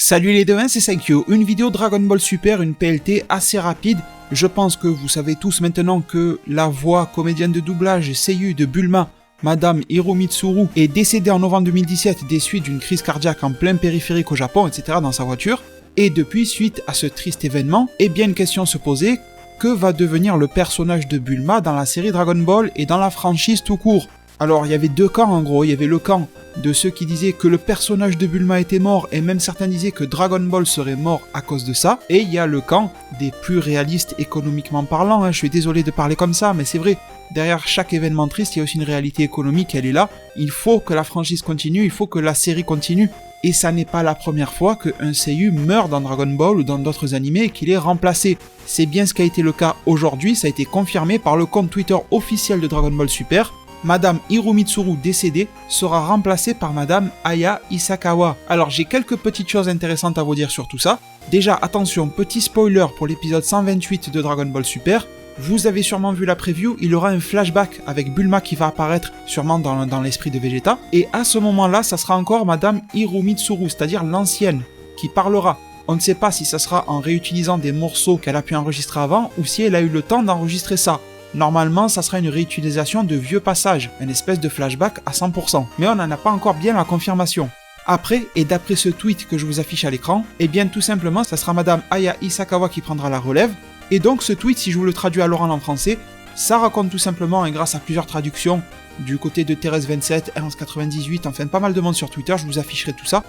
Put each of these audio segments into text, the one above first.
Salut les devins, c'est Saikyo, une vidéo Dragon Ball Super, une PLT assez rapide. Je pense que vous savez tous maintenant que la voix comédienne de doublage Seiyu de Bulma, Madame Hiromitsuru, est décédée en novembre 2017 des suites d'une crise cardiaque en plein périphérique au Japon, etc. dans sa voiture. Et depuis, suite à ce triste événement, une question se posait, que va devenir le personnage de Bulma dans la série Dragon Ball et dans la franchise tout court? Alors il y avait deux camps en gros, il y avait le camp de ceux qui disaient que le personnage de Bulma était mort et même certains disaient que Dragon Ball serait mort à cause de ça, et il y a le camp des plus réalistes économiquement parlant, je suis désolé de parler comme ça mais c'est vrai, derrière chaque événement triste il y a aussi une réalité économique, elle est là, il faut que la franchise continue, il faut que la série continue, et ça n'est pas la première fois qu'un Seiyu meurt dans Dragon Ball ou dans d'autres animés et qu'il est remplacé. C'est bien ce qui a été le cas aujourd'hui, ça a été confirmé par le compte Twitter officiel de Dragon Ball Super. Madame Hiromitsuru décédée sera remplacée par Madame Aya Isakawa. Alors j'ai quelques petites choses intéressantes à vous dire sur tout ça. Déjà attention, petit spoiler pour l'épisode 128 de Dragon Ball Super. Vous avez sûrement vu la preview, il y aura un flashback avec Bulma qui va apparaître sûrement dans l'esprit de Vegeta. Et à ce moment-là, ça sera encore Madame Hiromitsuru, c'est-à-dire l'ancienne, qui parlera. On ne sait pas si ça sera en réutilisant des morceaux qu'elle a pu enregistrer avant ou si elle a eu le temps d'enregistrer ça. Normalement, ça sera une réutilisation de vieux passages, une espèce de flashback à 100%, mais on n'en a pas encore bien la confirmation. Après, et d'après ce tweet que je vous affiche à l'écran, tout simplement, ça sera Madame Aya Isakawa qui prendra la relève, et donc ce tweet, si je vous le traduis à l'oral en français, ça raconte tout simplement, et grâce à plusieurs traductions, du côté de Thérèse27, Ernst98, enfin pas mal de monde sur Twitter, je vous afficherai tout ça,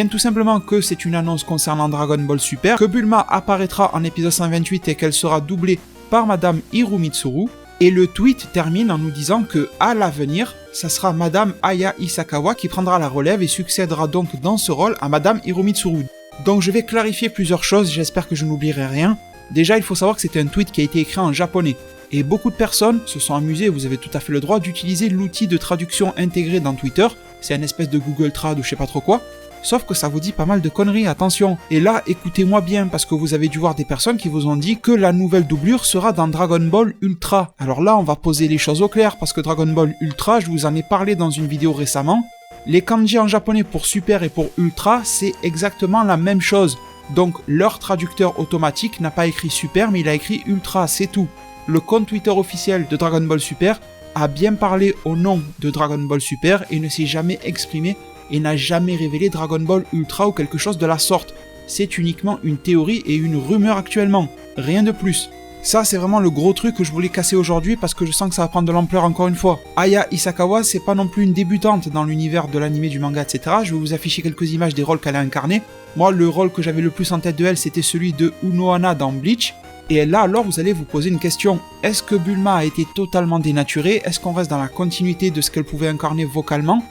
tout simplement que c'est une annonce concernant Dragon Ball Super, que Bulma apparaîtra en épisode 128 et qu'elle sera doublée par Madame Hiromitsuru, et le tweet termine en nous disant que, à l'avenir, ça sera Madame Aya Isakawa qui prendra la relève et succédera donc dans ce rôle à Madame Hiromitsuru. Donc je vais clarifier plusieurs choses, j'espère que je n'oublierai rien. Déjà, il faut savoir que c'était un tweet qui a été écrit en japonais, et beaucoup de personnes se sont amusées, vous avez tout à fait le droit d'utiliser l'outil de traduction intégré dans Twitter, c'est une espèce de Google Trad ou je sais pas trop quoi, sauf que ça vous dit pas mal de conneries, attention. Et là, écoutez-moi bien, parce que vous avez dû voir des personnes qui vous ont dit que la nouvelle doublure sera dans Dragon Ball Ultra. Alors là, on va poser les choses au clair, parce que Dragon Ball Ultra, je vous en ai parlé dans une vidéo récemment. Les kanji en japonais pour Super et pour Ultra, c'est exactement la même chose. Donc leur traducteur automatique n'a pas écrit Super, mais il a écrit Ultra, c'est tout. Le compte Twitter officiel de Dragon Ball Super a bien parlé au nom de Dragon Ball Super et ne s'est jamais exprimé et n'a jamais révélé Dragon Ball Ultra ou quelque chose de la sorte. C'est uniquement une théorie et une rumeur actuellement, rien de plus. Ça c'est vraiment le gros truc que je voulais casser aujourd'hui parce que je sens que ça va prendre de l'ampleur encore une fois. Aya Isakawa c'est pas non plus une débutante dans l'univers de l'anime, du manga, etc. Je vais vous afficher quelques images des rôles qu'elle a incarnés. Moi le rôle que j'avais le plus en tête de elle c'était celui de Unohana dans Bleach. Et là alors vous allez vous poser une question, est-ce que Bulma a été totalement dénaturée? Est-ce qu'on reste dans la continuité de ce qu'elle pouvait incarner vocalement?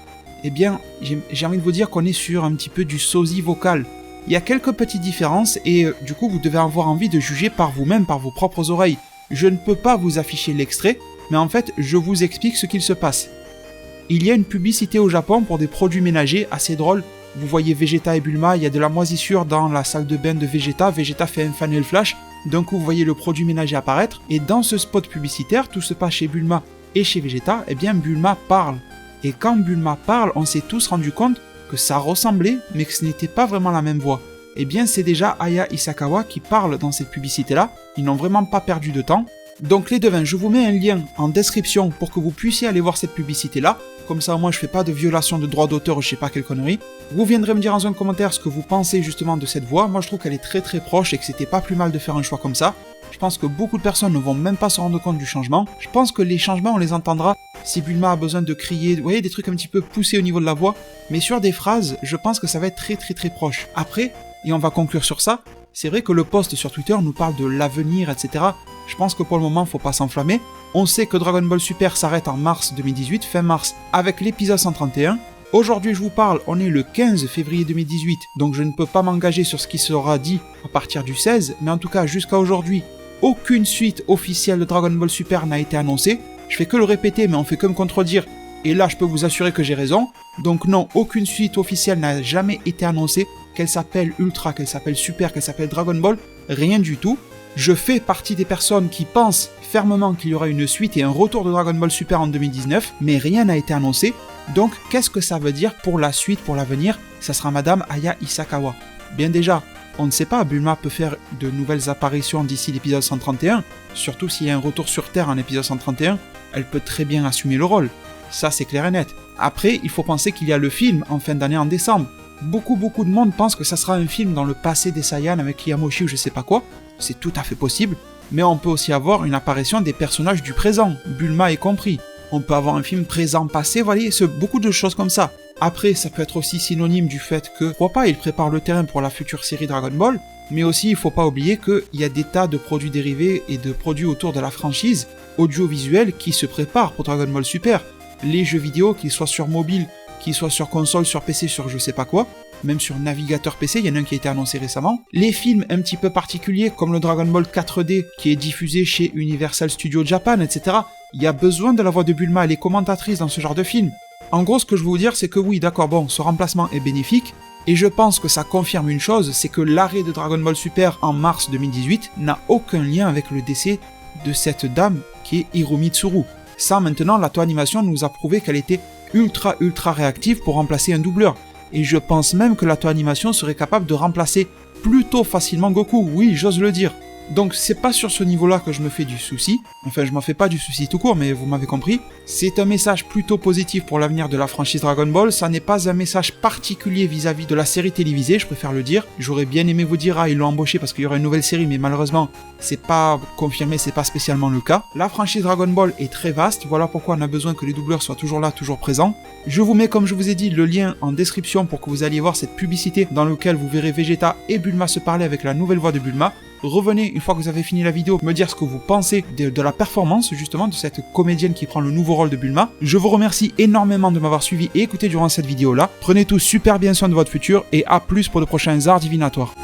J'ai envie de vous dire qu'on est sur un petit peu du sosie vocal. Il y a quelques petites différences et du coup vous devez avoir envie de juger par vous-même, par vos propres oreilles. Je ne peux pas vous afficher l'extrait, mais en fait je vous explique ce qu'il se passe. Il y a une publicité au Japon pour des produits ménagers assez drôle. Vous voyez Vegeta et Bulma, il y a de la moisissure dans la salle de bain de Vegeta. Vegeta fait un funnel flash, d'un coup vous voyez le produit ménager apparaître. Et dans ce spot publicitaire, tout se passe chez Bulma et chez Vegeta, Bulma parle. Et quand Bulma parle, on s'est tous rendu compte que ça ressemblait, mais que ce n'était pas vraiment la même voix. C'est déjà Aya Isakawa qui parle dans cette publicité-là, ils n'ont vraiment pas perdu de temps. Donc les devins, je vous mets un lien en description pour que vous puissiez aller voir cette publicité-là, comme ça au moins je fais pas de violation de droit d'auteur ou je sais pas quelle connerie. Vous viendrez me dire dans un commentaire ce que vous pensez justement de cette voix, moi je trouve qu'elle est très très proche et que c'était pas plus mal de faire un choix comme ça. Je pense que beaucoup de personnes ne vont même pas se rendre compte du changement. Je pense que les changements on les entendra si Bulma a besoin de crier, vous voyez des trucs un petit peu poussés au niveau de la voix, mais sur des phrases, je pense que ça va être très très très proche. Après, et on va conclure sur ça, c'est vrai que le post sur Twitter nous parle de l'avenir, etc. Je pense que pour le moment, faut pas s'enflammer. On sait que Dragon Ball Super s'arrête en mars 2018, fin mars, avec l'épisode 131. Aujourd'hui, je vous parle, on est le 15 février 2018, donc je ne peux pas m'engager sur ce qui sera dit à partir du 16, mais en tout cas, jusqu'à aujourd'hui, aucune suite officielle de Dragon Ball Super n'a été annoncée. Je fais que le répéter, mais on fait que me contredire. Et là, je peux vous assurer que j'ai raison. Donc non, aucune suite officielle n'a jamais été annoncée. Qu'elle s'appelle Ultra, qu'elle s'appelle Super, qu'elle s'appelle Dragon Ball, rien du tout. Je fais partie des personnes qui pensent fermement qu'il y aura une suite et un retour de Dragon Ball Super en 2019, mais rien n'a été annoncé. Donc, qu'est-ce que ça veut dire pour la suite, pour l'avenir? Ça sera Madame Aya Isakawa. Bien déjà, on ne sait pas, Bulma peut faire de nouvelles apparitions d'ici l'épisode 131, surtout s'il y a un retour sur Terre en épisode 131, elle peut très bien assumer le rôle. Ça c'est clair et net. Après, il faut penser qu'il y a le film en fin d'année en décembre. Beaucoup de monde pense que ça sera un film dans le passé des Saiyans avec Yamoshi ou je sais pas quoi, c'est tout à fait possible, mais on peut aussi avoir une apparition des personnages du présent, Bulma est compris. On peut avoir un film présent-passé, vous voyez, c'est beaucoup de choses comme ça. Après, ça peut être aussi synonyme du fait que, pourquoi pas, il prépare le terrain pour la future série Dragon Ball, mais aussi il faut pas oublier qu'il y a des tas de produits dérivés et de produits autour de la franchise audiovisuelle qui se préparent pour Dragon Ball Super. Les jeux vidéo, qu'ils soient sur mobile, qu'ils soient sur console, sur PC, sur je sais pas quoi, même sur navigateur PC, il y en a un qui a été annoncé récemment. Les films un petit peu particuliers, comme le Dragon Ball 4D, qui est diffusé chez Universal Studios Japan, etc. Il y a besoin de la voix de Bulma, elle est commentatrice dans ce genre de film. En gros, ce que je veux vous dire, c'est que oui, d'accord, bon, ce remplacement est bénéfique, et je pense que ça confirme une chose, c'est que l'arrêt de Dragon Ball Super en mars 2018 n'a aucun lien avec le décès de cette dame qui est Hiromi Tsuru. Ça, maintenant, la Toei Animation nous a prouvé qu'elle était ultra réactive pour remplacer un doubleur. Et je pense même que la Toei Animation serait capable de remplacer plutôt facilement Goku, oui, j'ose le dire. Donc c'est pas sur ce niveau-là que je me fais du souci, enfin je m'en fais pas du souci tout court, mais vous m'avez compris. C'est un message plutôt positif pour l'avenir de la franchise Dragon Ball, ça n'est pas un message particulier vis-à-vis de la série télévisée, je préfère le dire. J'aurais bien aimé vous dire, ah ils l'ont embauché parce qu'il y aura une nouvelle série, mais malheureusement c'est pas confirmé, c'est pas spécialement le cas. La franchise Dragon Ball est très vaste, voilà pourquoi on a besoin que les doubleurs soient toujours là, toujours présents. Je vous mets, comme je vous ai dit, le lien en description pour que vous alliez voir cette publicité dans laquelle vous verrez Vegeta et Bulma se parler avec la nouvelle voix de Bulma. Revenez, une fois que vous avez fini la vidéo, me dire ce que vous pensez de la performance, justement, de cette comédienne qui prend le nouveau rôle de Bulma. Je vous remercie énormément de m'avoir suivi et écouté durant cette vidéo-là. Prenez tous super bien soin de votre futur et à plus pour de prochains arts divinatoires.